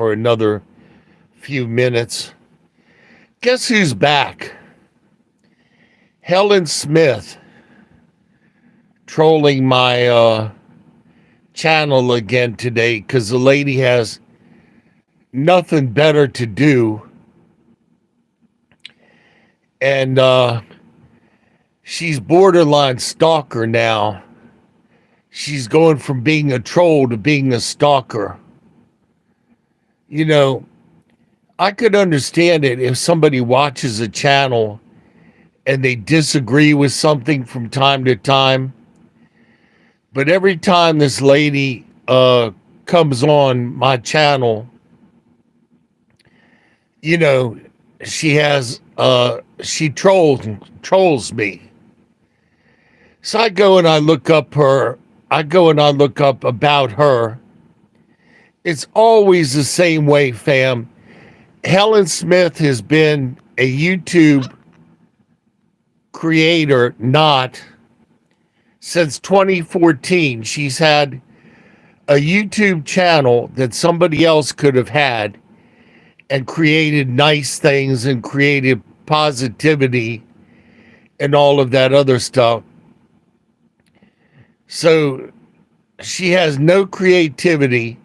for another few minutes. Guess who's back? Helen Smith trolling my channel again today because the lady has nothing better to do. And she's borderline stalker now. She's going from being a troll to being a stalker. You know, I could understand it if somebody watches a channel and they disagree with something from time to time. But every time this lady comes on my channel, you know, she trolls me. So I go and I look up about her. It's always the same way, fam. Helen Smith has been a YouTube creator, not since 2014. She's had a YouTube channel that somebody else could have had and created nice things and created positivity and all of that other stuff. So she has no creativity.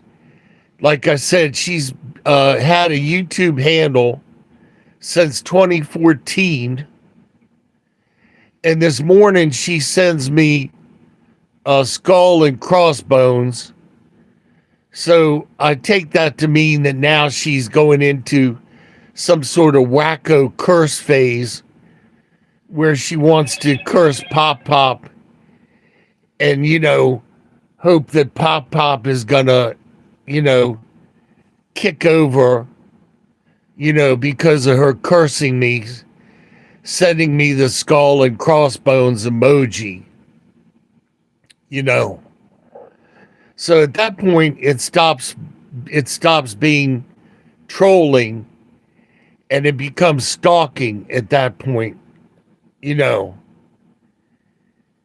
Like I said, she's had a YouTube handle since 2014. And this morning she sends me a skull and crossbones. So I take that to mean that now she's going into some sort of wacko curse phase where she wants to curse Pop Pop and, you know, hope that Pop Pop is gonna, you know, kick over, you know, because of her cursing me, sending me the skull and crossbones emoji, you know. So at that point, it stops being trolling and it becomes stalking at that point, you know.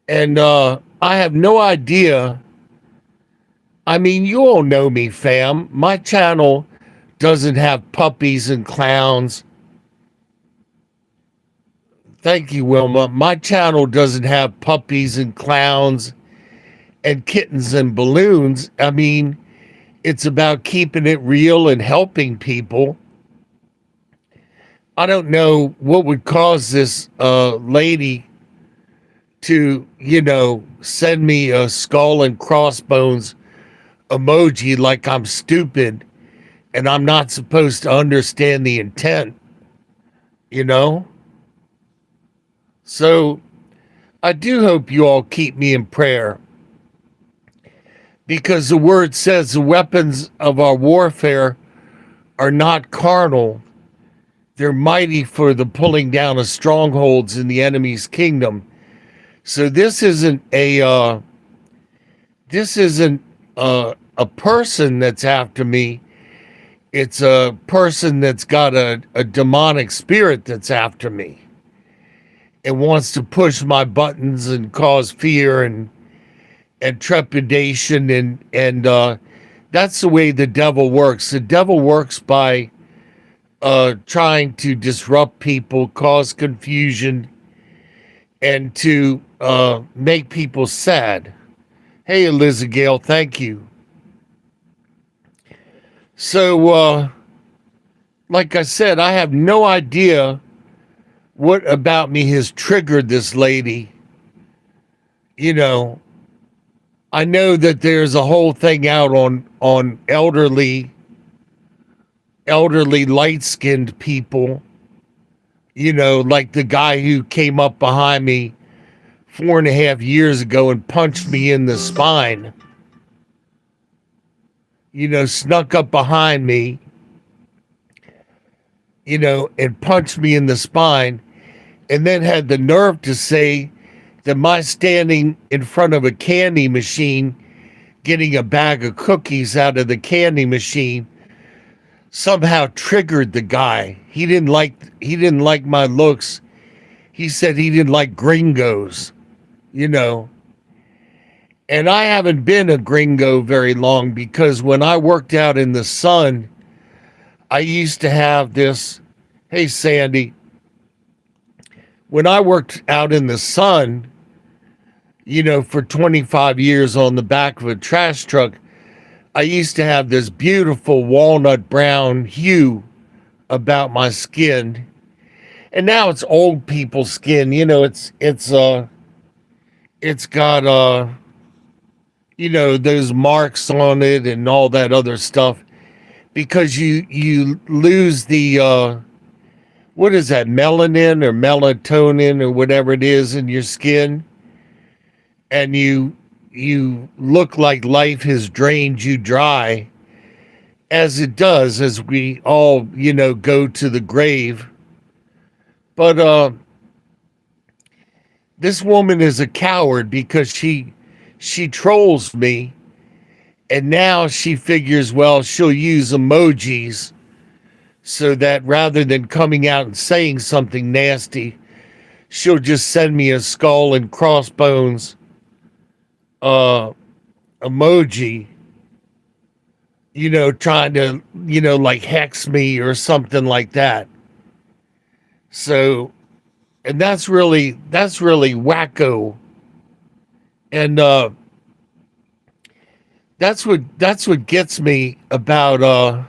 And I have no idea. I mean, you all know me, fam. My channel doesn't have puppies and clowns. Thank you, Wilma. My channel doesn't have puppies and clowns and kittens and balloons. I mean, it's about keeping it real and helping people. I don't know what would cause this lady to, you know, send me a skull and crossbones emoji like I'm stupid and I'm not supposed to understand the intent, you know? So I do hope you all keep me in prayer, because the word says the weapons of our warfare are not carnal. They're mighty for the pulling down of strongholds in the enemy's kingdom. So this isn't a person that's after me. It's a person that's got a demonic spirit that's after me and wants to push my buttons and cause fear and trepidation, and that's the way the devil works. The devil works by trying to disrupt people, cause confusion, and to make people sad. Hey, Elizabeth Gale, thank you. So, like I said, I have no idea what about me has triggered this lady. You know, I know that there's a whole thing out on elderly light-skinned people, you know, like the guy who came up behind me 4.5 years ago and punched me in the spine, you know, snuck up behind me, you know, and punched me in the spine, and then had the nerve to say that my standing in front of a candy machine getting a bag of cookies out of the candy machine somehow triggered the guy. He didn't like my looks. He said he didn't like gringos, you know. And I haven't been a gringo very long, because when I worked out in the sun I used to have this. Hey, Sandy, when I worked out in the sun, for 25 years on the back of a trash truck, I used to have this beautiful walnut brown hue about my skin. And now it's old people skin. It's got those marks on it and all that other stuff, because you lose the what is that, melanin or melatonin or whatever it is in your skin, and you look like life has drained you dry, as it does as we all go to the grave. But this woman is a coward because she trolls me, and now she figures, well, she'll use emojis so that rather than coming out and saying something nasty, she'll just send me a skull and crossbones emoji, trying to, like hex me or something like that. So, and that's really wacko. And that's what gets me about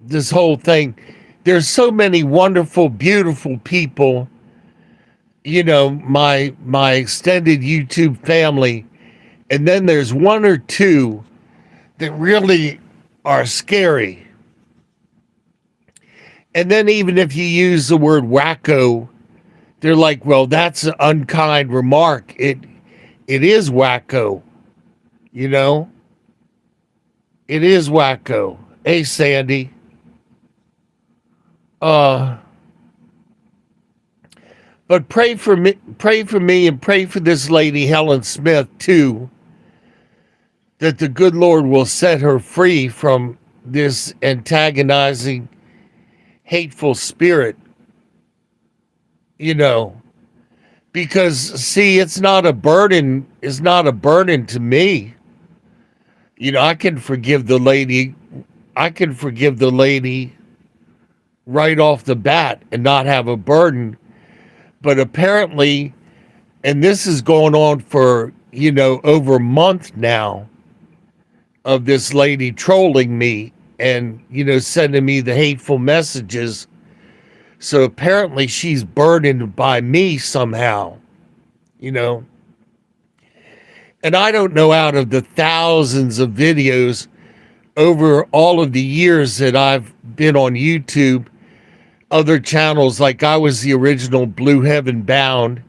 this whole thing. There's so many wonderful, beautiful people, my extended YouTube family, and then there's one or two that really are scary. And then even if you use the word wacko, they're like, well, that's an unkind remark. It is wacko, It is wacko. Hey, Sandy. But pray for me, and pray for this lady, Helen Smith, too, that the good Lord will set her free from this antagonizing, hateful spirit, because see, it's not a burden to me. I can forgive the lady right off the bat and not have a burden. But apparently, and this is going on for over a month now, of this lady trolling me and sending me the hateful messages. So apparently she's burdened by me somehow, and I don't know, out of the thousands of videos over all of the years that I've been on YouTube, other channels, like I was the original Blue Heaven Bound,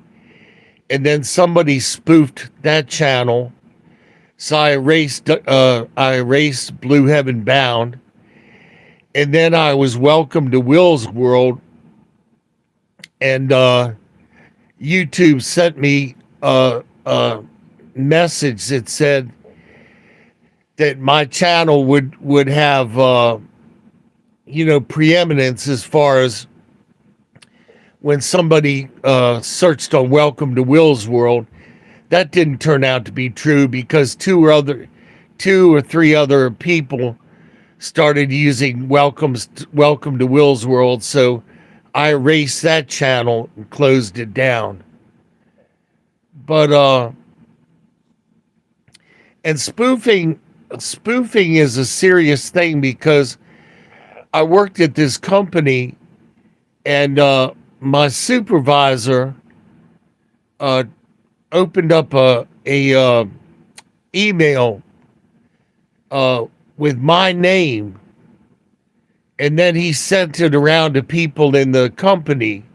and then somebody spoofed that channel, so I erased Blue Heaven Bound, and then I was Welcome to Will's World, and YouTube sent me a message that said that my channel would have preeminence as far as when somebody searched on Welcome to Will's World. That didn't turn out to be true, because two or three other people started using Welcome to Will's World, so I erased that channel and closed it down. But and spoofing is a serious thing, because I worked at this company, and my supervisor opened up a email with my name, and then he sent it around to people in the company,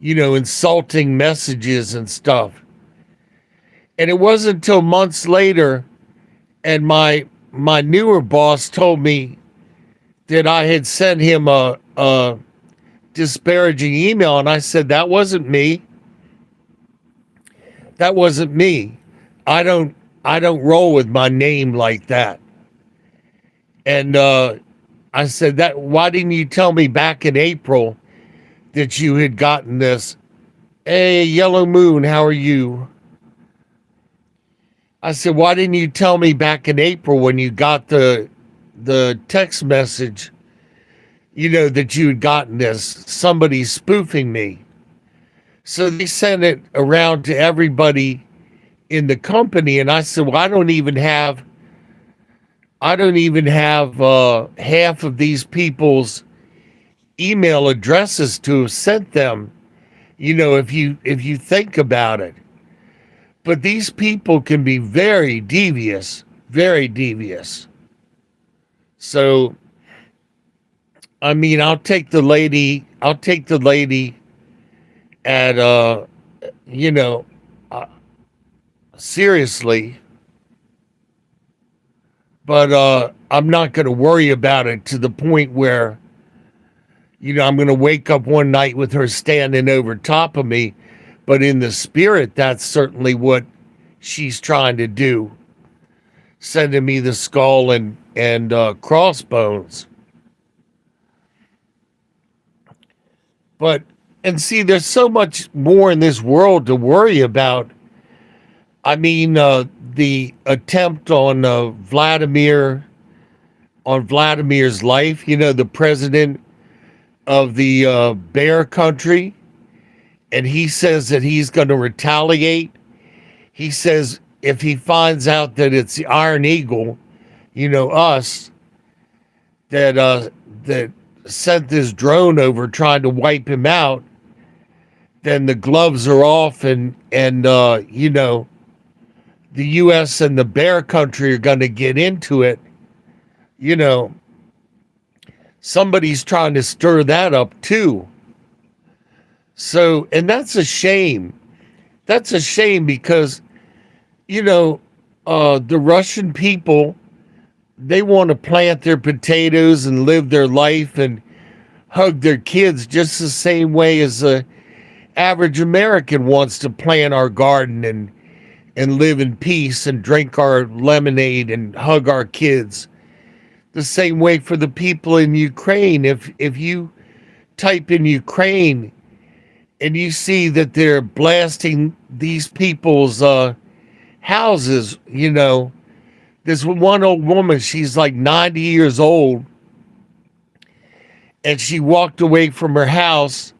insulting messages and stuff. And it wasn't until months later, and my newer boss told me that I had sent him a disparaging email, and I said, that wasn't me. That wasn't me. I don't roll with my name like that. And I said, why didn't you tell me back in April that you had gotten this? Hey, Yellow Moon, how are you? I said, why didn't you tell me back in April when you got the text message, that you had gotten this, somebody spoofing me. So they sent it around to everybody in the company, and I said, well, I don't even have half of these people's email addresses to have sent them, if you think about it. But these people can be very devious, very devious. So, I mean, I'll take the lady at you know, uh, seriously, but I'm not going to worry about it to the point where, I'm going to wake up one night with her standing over top of me. But in the spirit, that's certainly what she's trying to do, sending me the skull and crossbones. But and see, there's so much more in this world to worry about. I mean, the attempt on Vladimir's life. The president of the bear country, and he says that he's going to retaliate. He says if he finds out that it's the Iron Eagle, us, that sent this drone over trying to wipe him out, then the gloves are off, and the U.S. and the bear country are going to get into it. You know, somebody's trying to stir that up too. So, and that's a shame. That's a shame because, the Russian people, they want to plant their potatoes and live their life and hug their kids just the same way as the average American wants to plant our garden and live in peace and drink our lemonade and hug our kids. The same way for the people in Ukraine. If you type in Ukraine and you see that they're blasting these people's houses, there's one old woman, she's like 90 years old, and she walked away from her house,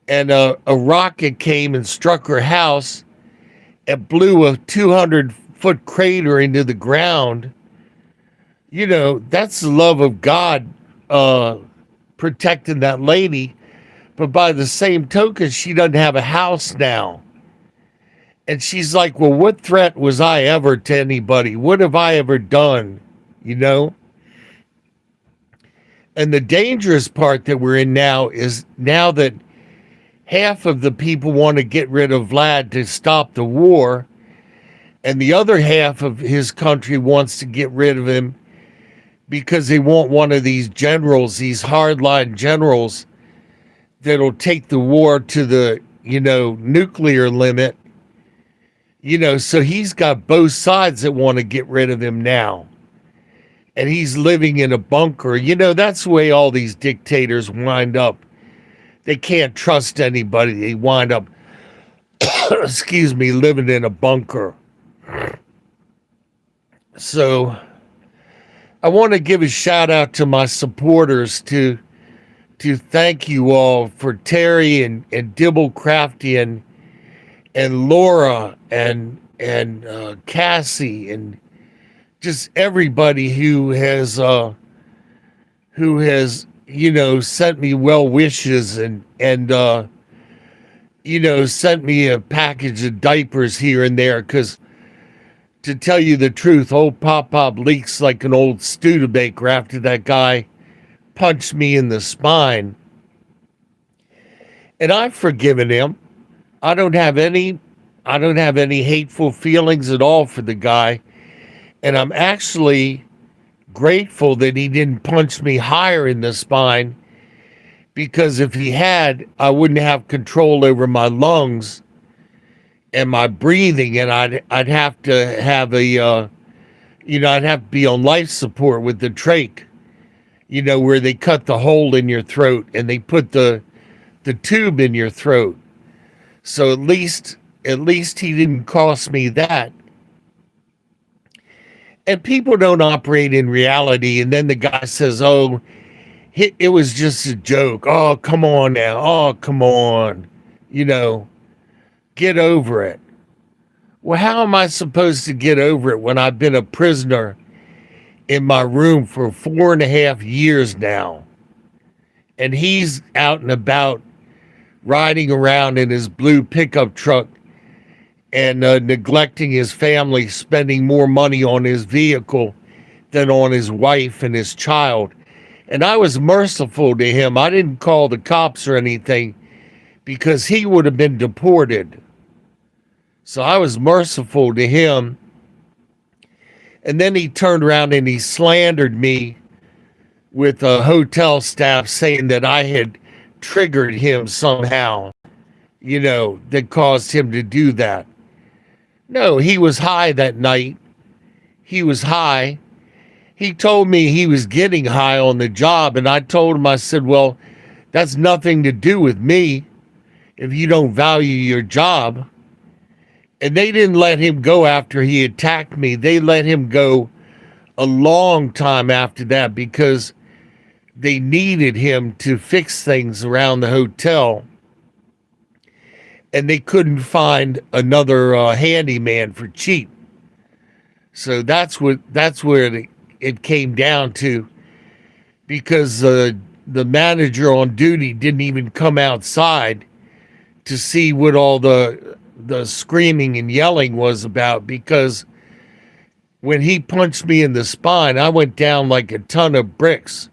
and a rocket came and struck her house and blew a 200-foot crater into the ground. That's the love of God protecting that lady. But by the same token, she doesn't have a house now. And she's like, well, what threat was I ever to anybody? What have I ever done? And the dangerous part that we're in now is now that half of the people want to get rid of Vlad to stop the war, and the other half of his country wants to get rid of him because they want one of these generals, these hardline generals that'll take the war to the, nuclear limit. So he's got both sides that want to get rid of him now. And he's living in a bunker. That's the way all these dictators wind up. They can't trust anybody. They wind up, excuse me, living in a bunker. So I want to give a shout out to my supporters to thank you all for Terry and Dibble Crafty and Laura and Cassie and just everybody who has sent me well wishes and sent me a package of diapers here and there, because to tell you the truth, old Pop leaks like an old Studebaker after that guy punched me in the spine. And I've forgiven him. I don't have any hateful feelings at all for the guy. And I'm actually grateful that he didn't punch me higher in the spine, because if he had, I wouldn't have control over my lungs and my breathing, and I'd have to have I'd have to be on life support with the trach, where they cut the hole in your throat and they put the tube in your throat. So at least he didn't cost me that. And people don't operate in reality. And then the guy says, oh, it was just a joke. Oh, come on now. Oh, come on. You know, get over it. Well, how am I supposed to get over it when I've been a prisoner in my room for 4.5 years now? And he's out and about riding around in his blue pickup truck and neglecting his family, spending more money on his vehicle than on his wife and his child. And I was merciful to him. I didn't call the cops or anything because he would have been deported. So I was merciful to him. And then he turned around and he slandered me with a hotel staff saying that I had triggered him somehow, that caused him to do that. No, he was high that night. He was high. He told me he was getting high on the job, and I told him, I said, well, that's nothing to do with me if you don't value your job. And they didn't let him go after he attacked me. They let him go a long time after that because they needed him to fix things around the hotel. And they couldn't find another handyman for cheap. So that's where it came down to, because the manager on duty didn't even come outside to see what all the screaming and yelling was about, because when he punched me in the spine, I went down like a ton of bricks.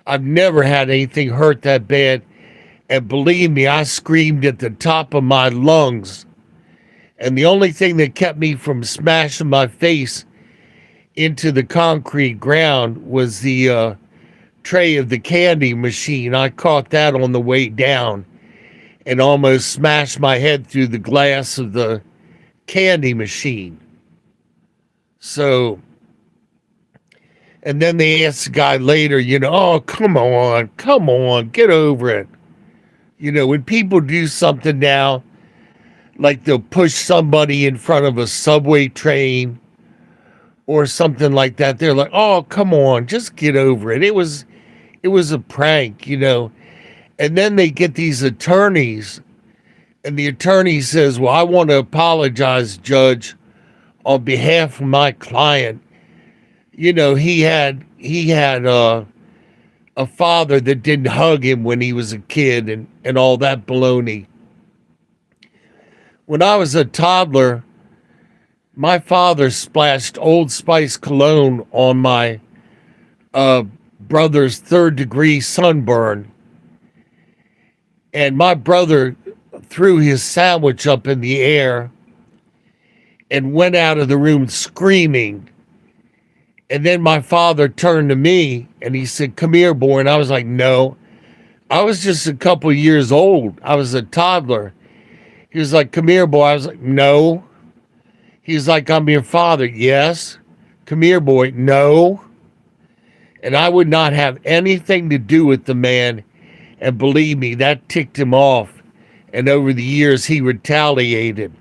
I've never had anything hurt that bad. And believe me, I screamed at the top of my lungs. And the only thing that kept me from smashing my face into the concrete ground was the tray of the candy machine. I caught that on the way down and almost smashed my head through the glass of the candy machine. So, and then they asked the guy later, oh, come on, get over it. When people do something now, like they'll push somebody in front of a subway train or something like that, they're like, oh, come on, just get over it. It was a prank, And then they get these attorneys, and the attorney says, well, I want to apologize, Judge, on behalf of my client. He had a father that didn't hug him when he was a kid and all that baloney. When I was a toddler, my father splashed Old Spice cologne on my brother's 3rd-degree sunburn. And my brother threw his sandwich up in the air and went out of the room screaming. And then my father turned to me and he said, come here, boy. And I was like, no, I was just a couple years old. I was a toddler. He was like, come here, boy. I was like, no. He was like, I'm your father. Yes. Come here, boy. No. And I would not have anything to do with the man. And believe me, that ticked him off. And over the years, he retaliated.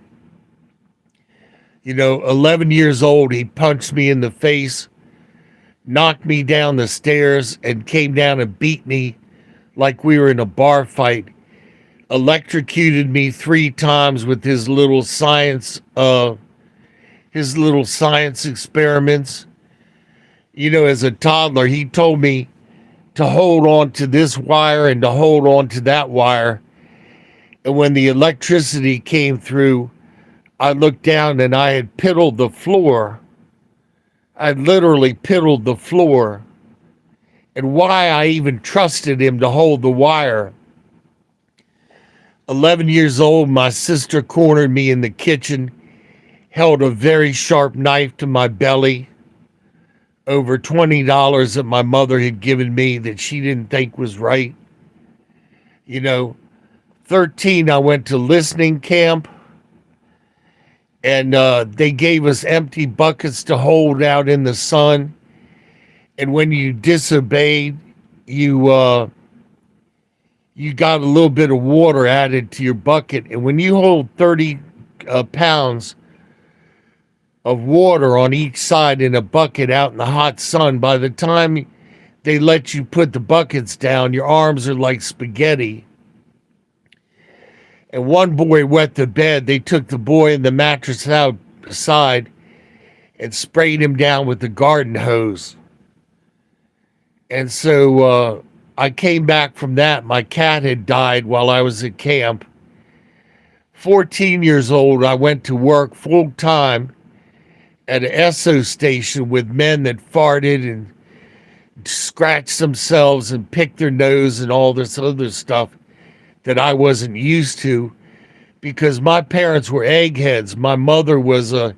11 years old, he punched me in the face, knocked me down the stairs, and came down and beat me like we were in a bar fight. Electrocuted me 3 times with his little science experiments. As a toddler, he told me to hold on to this wire and to hold on to that wire. And when the electricity came through, I looked down and I had piddled the floor. I literally piddled the floor. And why I even trusted him to hold the wire. 11 years old, my sister cornered me in the kitchen, held a very sharp knife to my belly, over $20 that my mother had given me that she didn't think was right. 13, I went to listening camp, and they gave us empty buckets to hold out in the sun. And when you disobeyed, you got a little bit of water added to your bucket. And when you hold 30 pounds of water on each side in a bucket out in the hot sun. By the time they let you put the buckets down, your arms are like spaghetti. And one boy wet the bed. They took the boy and the mattress outside and sprayed him down with the garden hose. And so I came back from that. My cat had died while I was at camp. 14 years old, I went to work full time at an Esso station with men that farted and scratched themselves and picked their nose and all this other stuff that I wasn't used to, because my parents were eggheads. My mother was a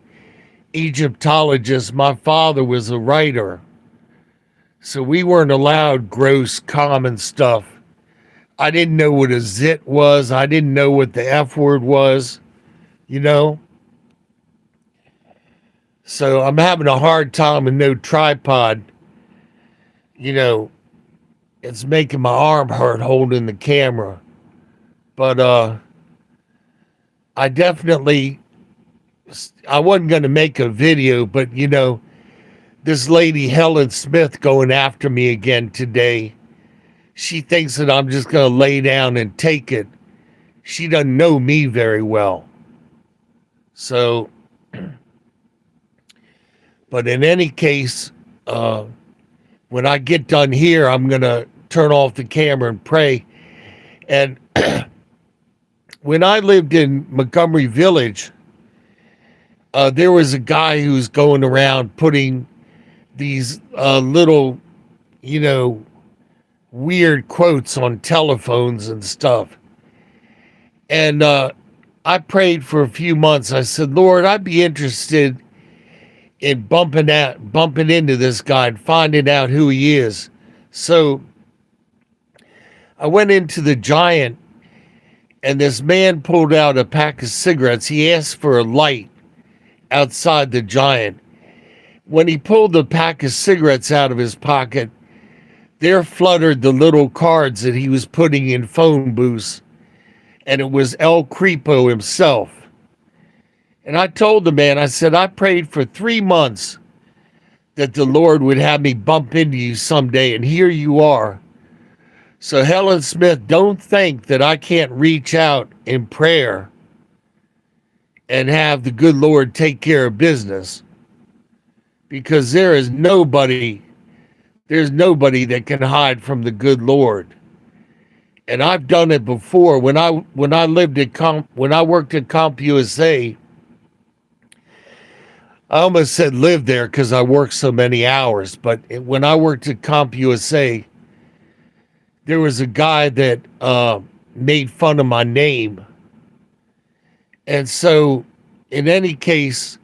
Egyptologist. My father was a writer. So we weren't allowed gross, common stuff. I didn't know what a zit was. I didn't know what the F word was, you know? So I'm having a hard time with no tripod. You know, it's making my arm hurt holding the camera. But I wasn't going to make a video, but you know, this lady Helen Smith going after me again today. She thinks that I'm just going to lay down and take it. She doesn't know me very well. So, but in any case, when I get done here, I'm going to turn off the camera and pray. And when I lived in Montgomery Village, there was a guy who was going around putting these little, you know, weird quotes on telephones and stuff. And I prayed for a few months. I said, Lord, I'd be interested in bumping into this guy and finding out who he is. So I went into the Giant, and this man pulled out a pack of cigarettes. He asked for a light outside the Giant. When he pulled the pack of cigarettes out of his pocket, there fluttered the little cards that he was putting in phone booths, and it was El Creepo himself. And I told the man, I said, I prayed for 3 months that the Lord would have me bump into you someday, and here you are. So Helen Smith, don't think that I can't reach out in prayer and have the good Lord take care of business, because there's nobody that can hide from the good Lord. And I've done it before. When I worked at CompUSA, I almost said lived there because I worked so many hours. But when I worked at CompUSA, there was a guy that made fun of my name. And so, in any case,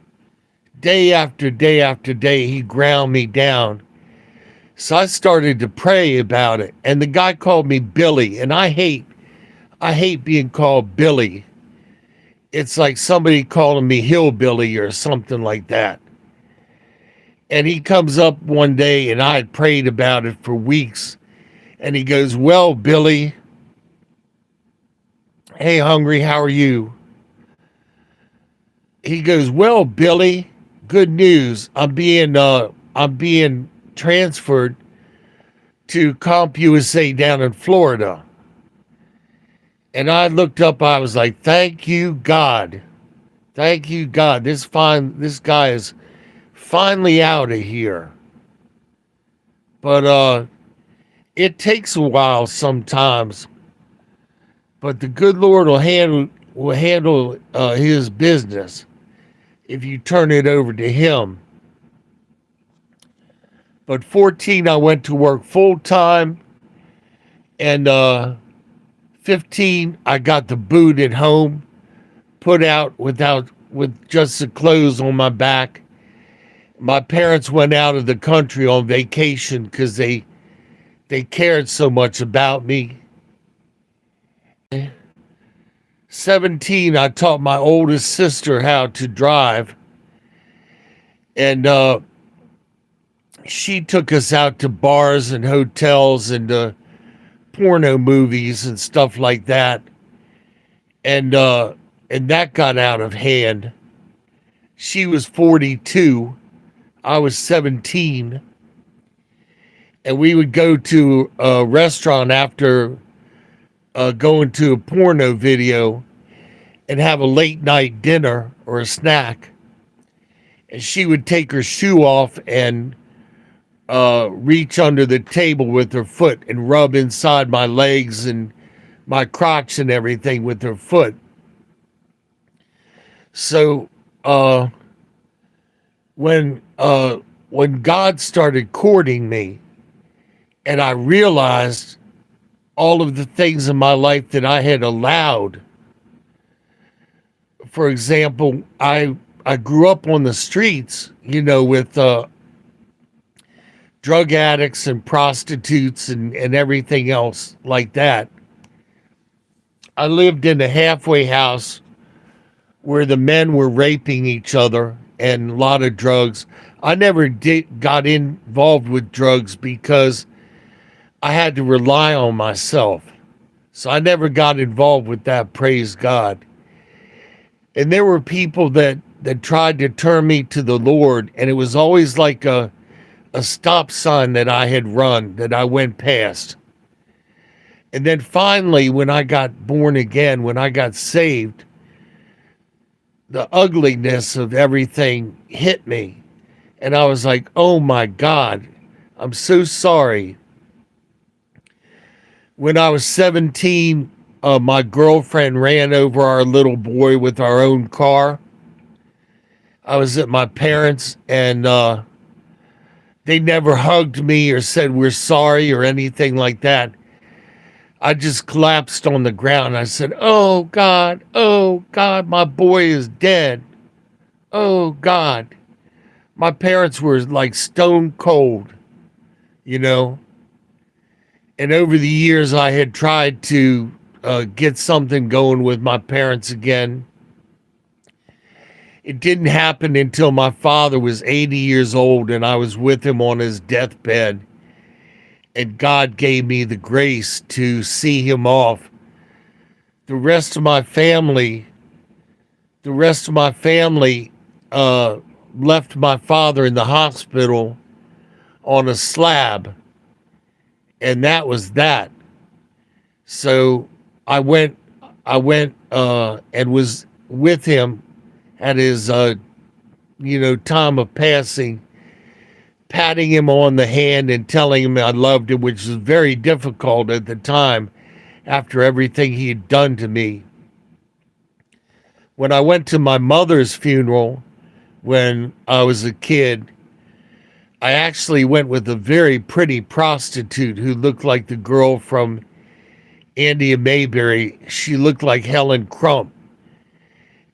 day after day after day, he ground me down. So I started to pray about it. And the guy called me Billy. And I hate being called Billy. It's like somebody calling me Hillbilly or something like that. And he comes up one day, and I had prayed about it for weeks. And he goes, well, Billy, hey, Hungry, how are you? He goes, well, Billy, good news. I'm being transferred to CompUSA down in Florida. And I looked up, I was like, thank you, God. Thank you, God. This guy is finally out of here. But it takes a while sometimes. But the good Lord will handle his business if you turn it over to him. But 14, I went to work full time. And 15, I got the boot at home, put out with just the clothes on my back. My parents went out of the country on vacation because they cared so much about me. 17, I taught my oldest sister how to drive. And she took us out to bars and hotels and porno movies and stuff like that. And that got out of hand. She was 42. I was 17. And we would go to a restaurant after going to a porno video and have a late night dinner or a snack. And she would take her shoe off and reach under the table with her foot and rub inside my legs and my crotch and everything with her foot. So when God started courting me, and I realized all of the things in my life that I had allowed. For example, I grew up on the streets, with drug addicts and prostitutes and everything else like that. I lived in a halfway house where the men were raping each other and a lot of drugs. I never got involved with drugs because I had to rely on myself. So I never got involved with that, praise God. And there were people that tried to turn me to the Lord, and it was always like a stop sign that I had run, that I went past. And then finally, when I got born again, when I got saved, the ugliness of everything hit me. And I was like, oh my God, I'm so sorry. When I was 17, my girlfriend ran over our little boy with our own car. I was at my parents' and they never hugged me or said we're sorry or anything like that. I just collapsed on the ground. I said, oh God, my boy is dead. Oh God. My parents were like stone cold, And over the years, I had tried to get something going with my parents again. It didn't happen until my father was 80 years old and I was with him on his deathbed. And God gave me the grace to see him off. The rest of my family left my father in the hospital on a slab. And that was that. So I went and was with him at his, time of passing, patting him on the hand and telling him I loved him, which was very difficult at the time after everything he had done to me. When I went to my mother's funeral when I was a kid, I actually went with a very pretty prostitute who looked like the girl from Andy and Mayberry. She looked like Helen Crump.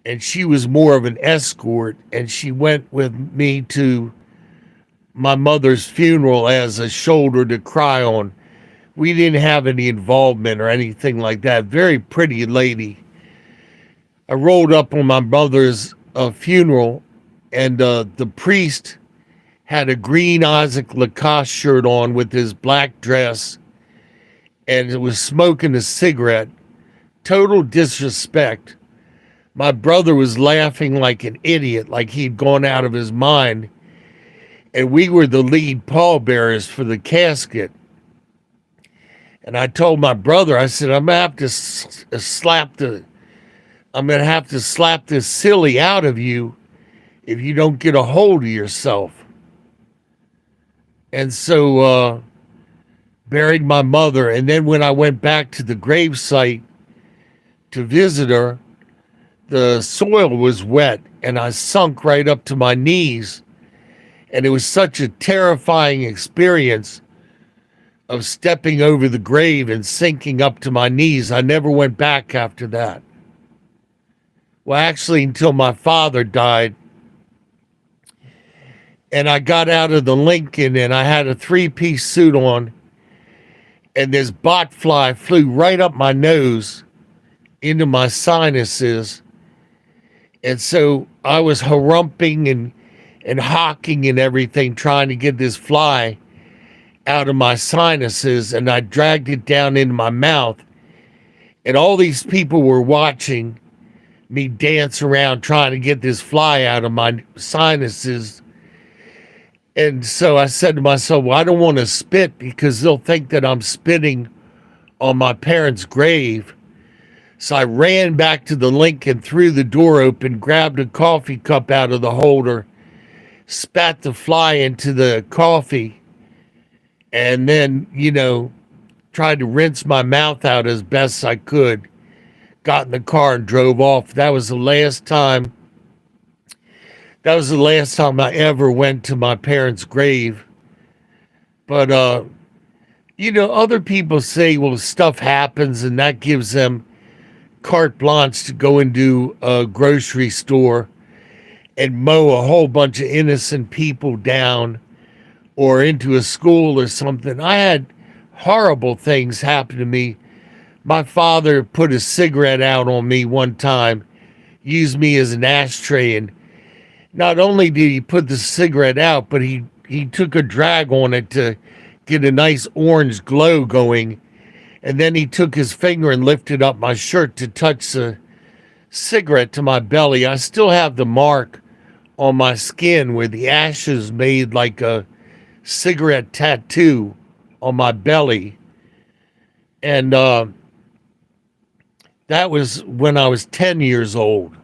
And she was more of an escort. And she went with me to my mother's funeral as a shoulder to cry on. We didn't have any involvement or anything like that. Very pretty lady. I rolled up on my mother's funeral, and the priest had a green Isaac Lacoste shirt on with his black dress, and it was smoking a cigarette. Total disrespect. My brother was laughing like an idiot, like he'd gone out of his mind. And we were the lead pallbearers for the casket. And I told my brother, I said, I'm going to have to slap this silly out of you if you don't get a hold of yourself. And so buried my mother. And then when I went back to the gravesite to visit her, the soil was wet and I sunk right up to my knees. And it was such a terrifying experience of stepping over the grave and sinking up to my knees. I never went back after that. Well, actually, until my father died. And I got out of the Lincoln and I had a 3-piece suit on. And this botfly flew right up my nose into my sinuses. And so I was harumping and hawking and everything, trying to get this fly out of my sinuses. And I dragged it down into my mouth. And all these people were watching. me dance around trying to get this fly out of my sinuses. And so I said to myself, well, I don't want to spit because they'll think that I'm spitting on my parents' grave. So I ran back to the Lincoln, threw the door open, grabbed a coffee cup out of the holder, spat the fly into the coffee, and then, tried to rinse my mouth out as best I could. Got in the car and drove off. That was the last time. That was the last time I ever went to my parents' grave. But other people say, well, stuff happens and that gives them carte blanche to go into a grocery store and mow a whole bunch of innocent people down or into a school or something. I had horrible things happen to me. My father put a cigarette out on me one time, used me as an ashtray, and not only did he put the cigarette out, but he took a drag on it to get a nice orange glow going. And then he took his finger and lifted up my shirt to touch the cigarette to my belly. I still have the mark on my skin where the ashes made like a cigarette tattoo on my belly. And that was when I was 10 years old.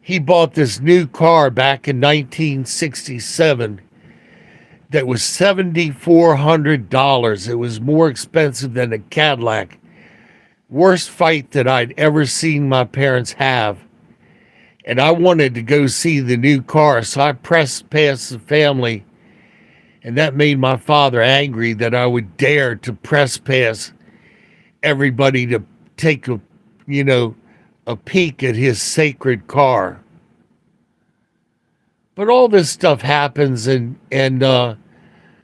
He bought this new car back in 1967 that was $7,400. It was more expensive than a Cadillac. Worst fight that I'd ever seen my parents have. And I wanted to go see the new car, so I pressed past the family. And that made my father angry that I would dare to press past everybody to take a peek at his sacred car. But all this stuff happens, and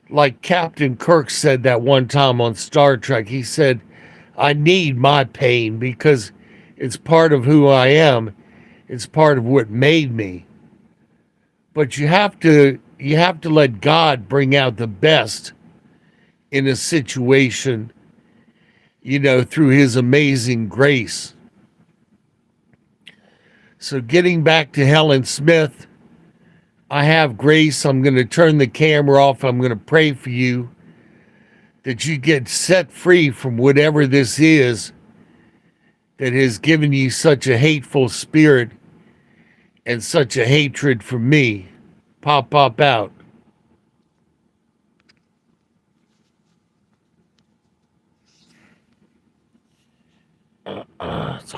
like Captain Kirk said that one time on Star Trek, he said, I need my pain because it's part of who I am. It's part of what made me. But you have to let God bring out the best in a situation, through his amazing grace. So getting back to Helen Smith, I have grace. I'm going to turn the camera off. I'm going to pray for you that you get set free from whatever this is that has given you such a hateful spirit and such a hatred for me. Pop out. It's